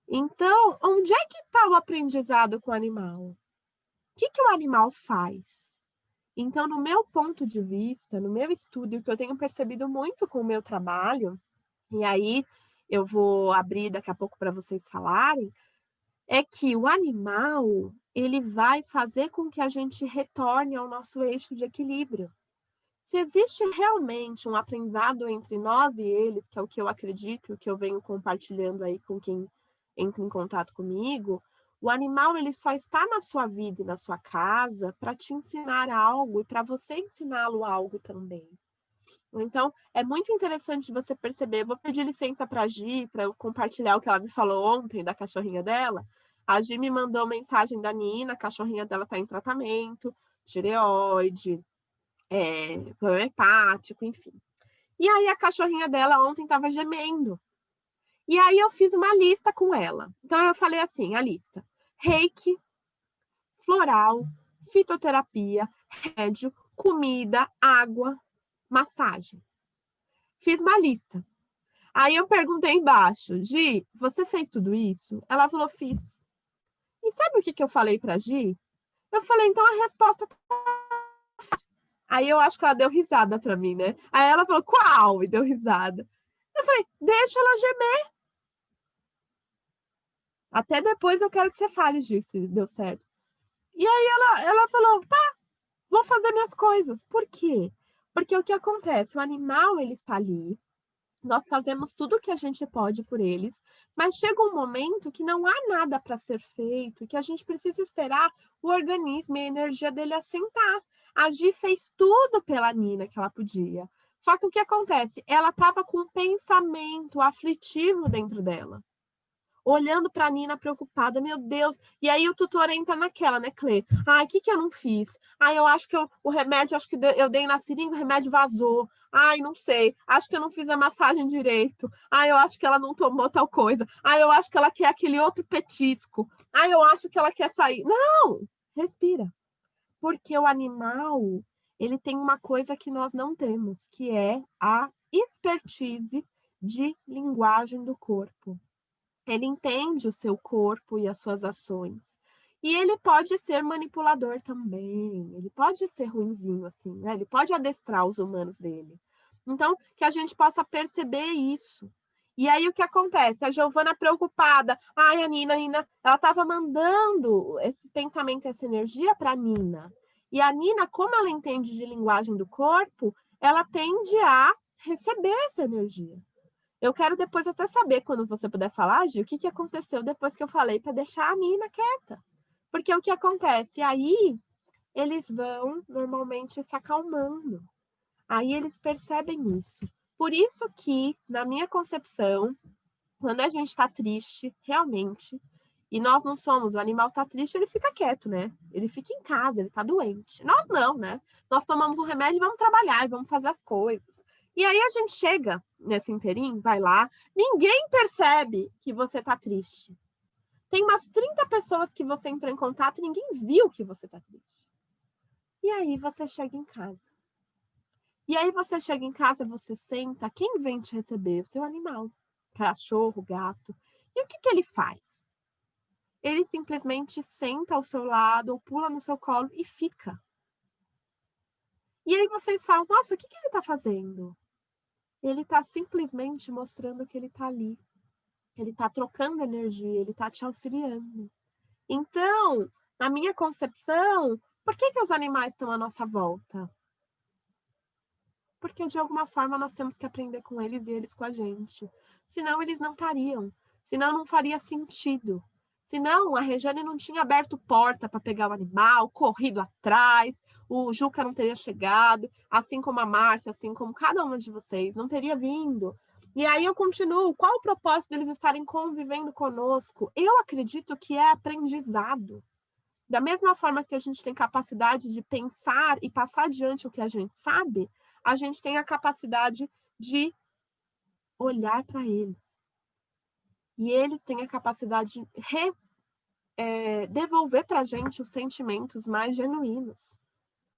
Então, onde é que está o aprendizado com o animal? O que que o animal faz? Então, no meu ponto de vista, no meu estudo, o que eu tenho percebido muito com o meu trabalho, e aí eu vou abrir daqui a pouco para vocês falarem, é que o animal, ele vai fazer com que a gente retorne ao nosso eixo de equilíbrio. Se existe realmente um aprendizado entre nós e eles, que é o que eu acredito, o que eu venho compartilhando aí com quem entra em contato comigo, o animal ele só está na sua vida e na sua casa para te ensinar algo e para você ensiná-lo algo também. Então, é muito interessante você perceber. Eu vou pedir licença para a Gi, para eu compartilhar o que ela me falou ontem da cachorrinha dela. A Gi me mandou mensagem da Nina, a cachorrinha dela está em tratamento, tireoide, problema hepático, enfim. E aí a cachorrinha dela ontem estava gemendo. E aí eu fiz uma lista com ela. Então eu falei assim, a lista: reiki, floral, fitoterapia, remédio, comida, água, massagem. Fiz uma lista. Aí eu perguntei embaixo, Gi, você fez tudo isso? Ela falou, fiz. E sabe o que que eu falei pra Gi? Eu falei, então a resposta tá. Aí eu acho que ela deu risada pra mim, né? Aí ela falou, qual? E deu risada. Eu falei, deixa ela gemer. Até depois eu quero que você fale, Gi, se deu certo. E aí ela falou, tá, vou fazer minhas coisas. Por quê? Porque o que acontece? O animal, ele está ali, nós fazemos tudo o que a gente pode por eles, mas chega um momento que não há nada para ser feito, que a gente precisa esperar o organismo e a energia dele assentar. A Gi fez tudo pela Nina que ela podia. Só que o que acontece? Ela estava com um pensamento aflitivo dentro dela, olhando para a Nina preocupada, meu Deus. E aí o tutor entra naquela, né, Clê? Ai, o que que eu não fiz? Ai, eu acho que o remédio, acho que eu dei na seringa, o remédio vazou. Ai, não sei. Acho que eu não fiz a massagem direito. Ai, eu acho que ela não tomou tal coisa. Ai, eu acho que ela quer aquele outro petisco. Ai, eu acho que ela quer sair. Não! Respira. Porque o animal, ele tem uma coisa que nós não temos, que é a expertise de linguagem do corpo. Ele entende o seu corpo e as suas ações. E ele pode ser manipulador também. Ele pode ser ruinzinho, assim, né? Ele pode adestrar os humanos dele. Então, que a gente possa perceber isso. E aí, o que acontece? A Giovana preocupada. Ai, a Nina, ela estava mandando esse pensamento, essa energia para a Nina. E a Nina, como ela entende de linguagem do corpo, ela tende a receber essa energia. Eu quero depois até saber, quando você puder falar, Gil, o que que aconteceu depois que eu falei para deixar a Nina quieta. Porque o que acontece? Aí eles vão normalmente se acalmando. Aí eles percebem isso. Por isso que, na minha concepção, quando a gente está triste, realmente, e nós não somos, o animal está triste, ele fica quieto, né? Ele fica em casa, ele está doente. Nós não, né? Nós tomamos um remédio e vamos trabalhar, e vamos fazer as coisas. E aí a gente chega nesse inteirinho, vai lá, ninguém percebe que você está triste. Tem umas 30 pessoas que você entrou em contato e ninguém viu que você está triste. E aí você chega em casa. E aí você chega em casa, você senta, quem vem te receber? O seu animal. Cachorro, gato. E o que que ele faz? Ele simplesmente senta ao seu lado, ou pula no seu colo e fica. E aí vocês falam, nossa, o que que ele está fazendo? Ele está simplesmente mostrando que ele está ali. Ele está trocando energia, ele está te auxiliando. Então, na minha concepção, por que os animais estão à nossa volta? Porque de alguma forma nós temos que aprender com eles e eles com a gente. Senão eles não estariam, senão não faria sentido. Senão a Regiane não tinha aberto porta para pegar o animal, corrido atrás, o Juca não teria chegado, assim como a Márcia, assim como cada uma de vocês, não teria vindo. E aí eu continuo, qual o propósito deles estarem convivendo conosco? Eu acredito que é aprendizado. Da mesma forma que a gente tem capacidade de pensar e passar adiante o que a gente sabe, a gente tem a capacidade de olhar para eles. E eles têm a capacidade de devolver para a gente os sentimentos mais genuínos.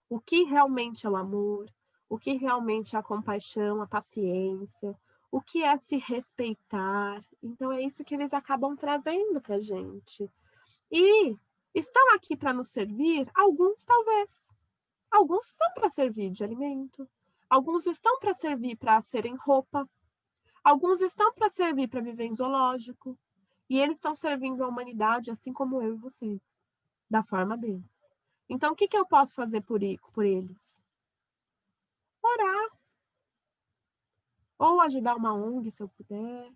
O que realmente é o amor, o que realmente é a compaixão, a paciência, o que é se respeitar. Então, é isso que eles acabam trazendo para a gente. E estão aqui para nos servir? Alguns, talvez. Alguns estão para servir de alimento, alguns estão para servir para serem roupa, alguns estão para servir para viver em zoológico, e eles estão servindo a humanidade assim como eu e vocês, da forma deles. Então, o que eu posso fazer por eles? Orar, ou ajudar uma ONG se eu puder,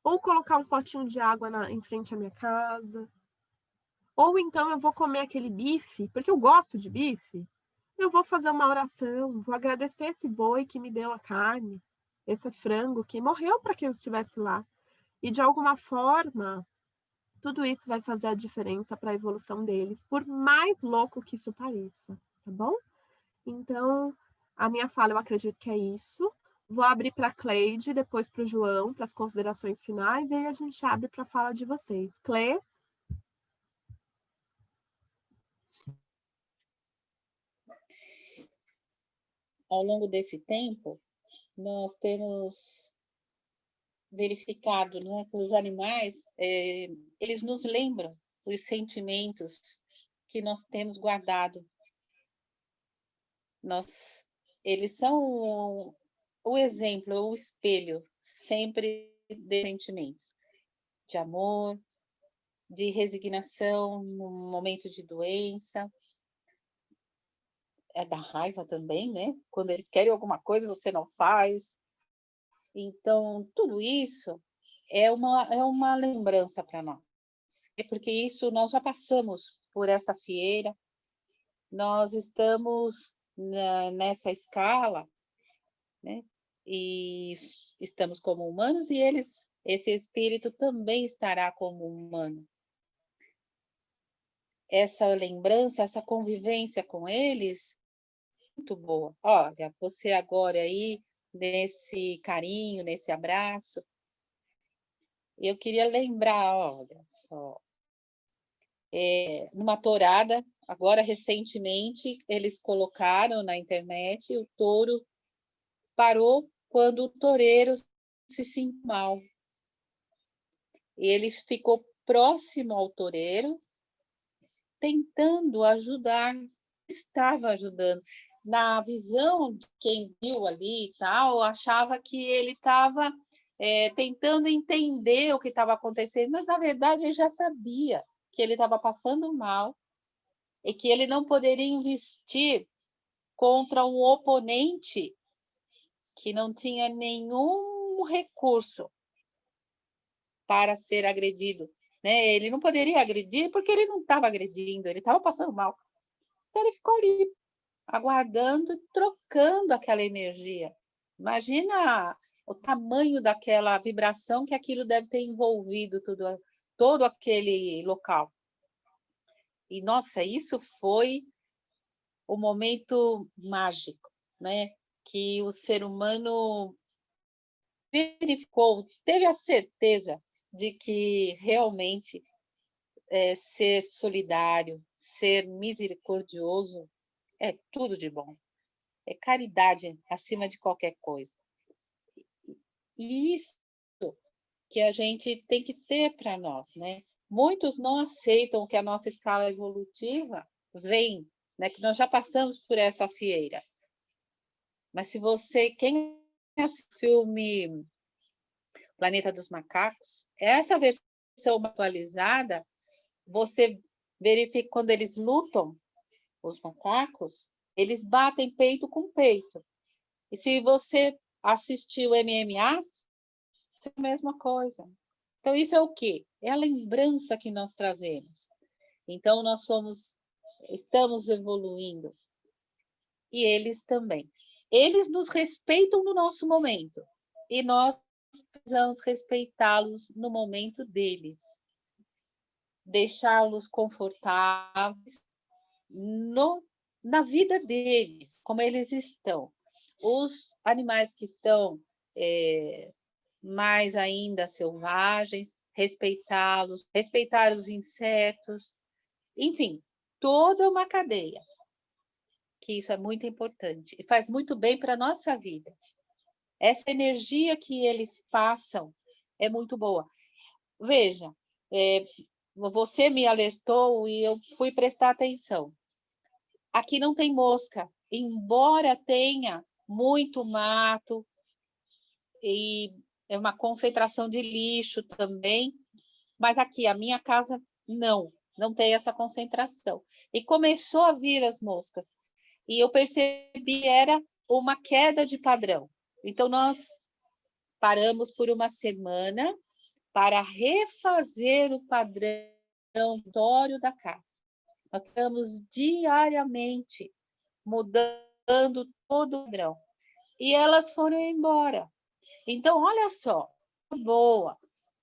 ou colocar um potinho de água em frente à minha casa, ou então eu vou comer aquele bife, porque eu gosto de bife, eu vou fazer uma oração, vou agradecer esse boi que me deu a carne, esse frango que morreu para que eu estivesse lá. E de alguma forma, tudo isso vai fazer a diferença para a evolução deles, por mais louco que isso pareça, tá bom? Então, a minha fala, eu acredito que é isso. Vou abrir para a Cleide, depois para o João, para as considerações finais, e aí a gente abre para a fala de vocês. Cle?
Ao longo desse tempo, nós temos verificado, né, que os animais, eles nos lembram os sentimentos que nós temos guardado. Eles são o exemplo, o espelho sempre de sentimentos, de amor, de resignação no momento de doença, da raiva também, né? Quando eles querem alguma coisa, você não faz. Então, tudo isso é uma lembrança para nós. É porque isso nós já passamos por essa fieira, nós estamos nessa escala, né? E estamos como humanos e esse espírito também estará como humano. Essa lembrança, essa convivência com eles, muito boa. Olha, você agora aí, nesse carinho, nesse abraço, eu queria lembrar, olha só, numa tourada, agora recentemente, eles colocaram na internet, o touro parou quando o toureiro se sentiu mal. E ele ficou próximo ao toureiro, tentando ajudar, estava ajudando. Na visão de quem viu ali e tal, achava que ele estava tentando entender o que estava acontecendo, mas, na verdade, ele já sabia que ele estava passando mal e que ele não poderia investir contra um oponente que não tinha nenhum recurso para ser agredido, né? Ele não poderia agredir porque ele não estava agredindo, ele estava passando mal. Então ele ficou ali, aguardando e trocando aquela energia. Imagina o tamanho daquela vibração que aquilo deve ter envolvido todo aquele local. E, nossa, isso foi o momento mágico, né? Que o ser humano verificou, teve a certeza de que realmente ser solidário, ser misericordioso é tudo de bom. É caridade acima de qualquer coisa. E isso que a gente tem que ter para nós, né? Muitos não aceitam que a nossa escala evolutiva vem, né? Que nós já passamos por essa fieira. Mas se quem assistiu o filme Planeta dos Macacos, essa versão atualizada você verifica quando eles lutam, os macacos, eles batem peito com peito. E se você assistiu MMA, é a mesma coisa. Então, isso é o quê? É a lembrança que nós trazemos. Então, estamos evoluindo. E eles também. Eles nos respeitam no nosso momento. E nós precisamos respeitá-los no momento deles. Deixá-los confortáveis na vida deles, como eles estão. Os animais que estão mais ainda selvagens, respeitá-los, respeitar os insetos, enfim, toda uma cadeia, que isso é muito importante e faz muito bem para a nossa vida. Essa energia que eles passam é muito boa. Veja, você me alertou e eu fui prestar atenção. Aqui não tem mosca, embora tenha muito mato e é uma concentração de lixo também, mas aqui, a minha casa, não tem essa concentração. E começou a vir as moscas. E eu percebi era uma queda de padrão. Então, nós paramos por uma semana para refazer o padrão da casa. Nós estamos diariamente mudando todo o padrão. E elas foram embora. Então, olha só, boa.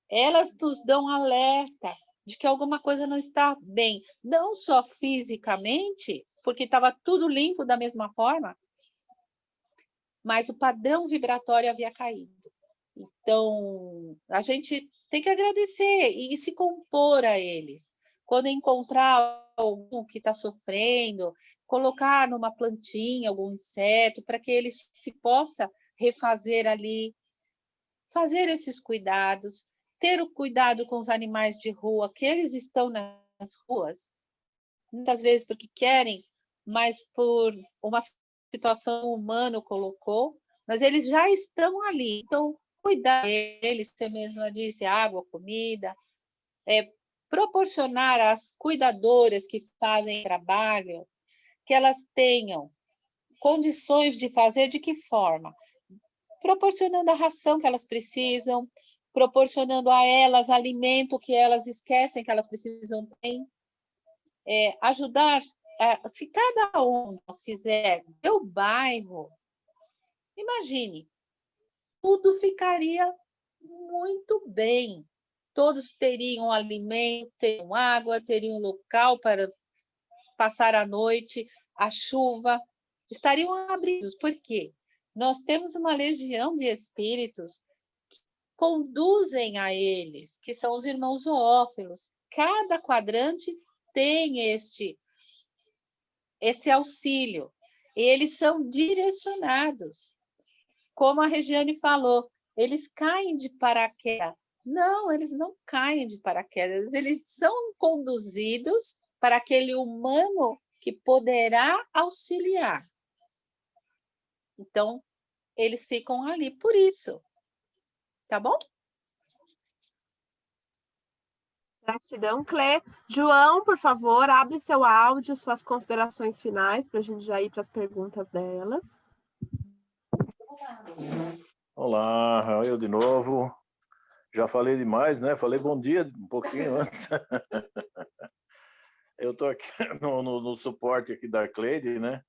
Elas nos dão alerta de que alguma coisa não está bem, não só fisicamente, porque estava tudo limpo da mesma forma, mas o padrão vibratório havia caído. Então, a gente tem que agradecer e se compor a eles. Quando encontrar algum que está sofrendo, colocar numa plantinha algum inseto para que ele se possa refazer ali, fazer esses cuidados, ter o cuidado com os animais de rua, que eles estão nas ruas, muitas vezes porque querem, mas por uma situação humana colocou, mas eles já estão ali. Então, cuidar deles, você mesma disse, água, comida, proporcionar às cuidadoras que fazem trabalho, que elas tenham condições de fazer de que forma? Proporcionando a ração que elas precisam, proporcionando a elas alimento que elas esquecem que elas precisam ter, ajudar, se cada um fizer seu bairro, imagine, tudo ficaria muito bem. Todos teriam alimento, teriam água, teriam local para passar a noite, a chuva, estariam abridos. Por quê? Nós temos uma legião de espíritos que conduzem a eles, que são os irmãos zoófilos. Cada quadrante tem esse auxílio. Eles são direcionados. Como a Regiane falou, eles caem de paraquedas. Não, eles não caem de paraquedas, eles são conduzidos para aquele humano que poderá auxiliar. Então, eles ficam ali por isso. Tá bom?
Gratidão, Clê. João, por favor, abre seu áudio, suas considerações finais, para a gente já ir para as perguntas delas.
Olá, eu de novo. Já falei demais, né? Falei bom dia um pouquinho antes. Eu estou aqui no suporte aqui da Cleide, né?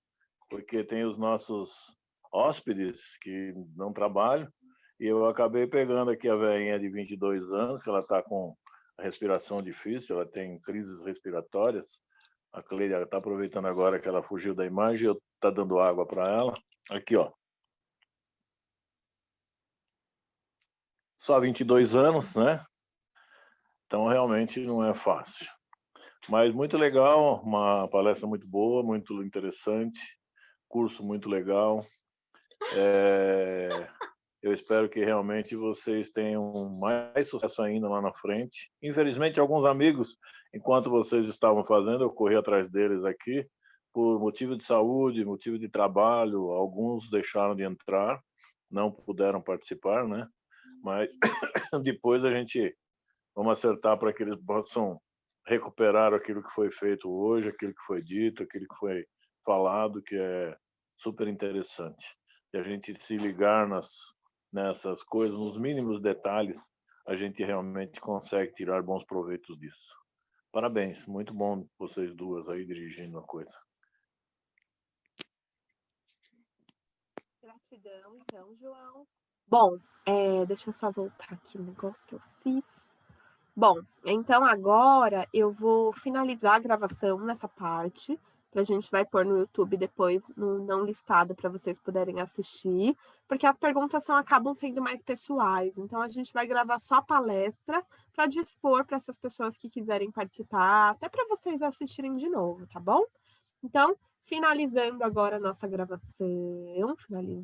Porque tem os nossos hóspedes que não trabalham. E eu acabei pegando aqui a velhinha de 22 anos, que ela está com a respiração difícil, ela tem crises respiratórias. A Cleide está aproveitando agora que ela fugiu da imagem, eu estou dando água para ela. Aqui, ó. Só 22 anos, né? Então, realmente não é fácil. Mas muito legal, uma palestra muito boa, muito interessante, curso muito legal. Eu espero que realmente vocês tenham mais sucesso ainda lá na frente. Infelizmente, alguns amigos, enquanto vocês estavam fazendo, eu corri atrás deles aqui, por motivo de saúde, motivo de trabalho, alguns deixaram de entrar, não puderam participar, né? Mas depois a gente vamos acertar para que eles possam recuperaram aquilo que foi feito hoje, aquilo que foi dito, aquilo que foi falado, que é super interessante. E a gente se ligar nessas coisas, nos mínimos detalhes, a gente realmente consegue tirar bons proveitos disso. Parabéns, muito bom vocês duas aí dirigindo a coisa.
Gratidão, então, João. Bom, deixa eu só voltar aqui no negócio que eu fiz. Bom, então agora eu vou finalizar a gravação nessa parte, que a gente vai pôr no YouTube depois, no não listado, para vocês poderem assistir, porque as perguntas acabam sendo mais pessoais. Então a gente vai gravar só a palestra para dispor para essas pessoas que quiserem participar, até para vocês assistirem de novo, tá bom? Então, finalizando agora a nossa gravação, finalizando.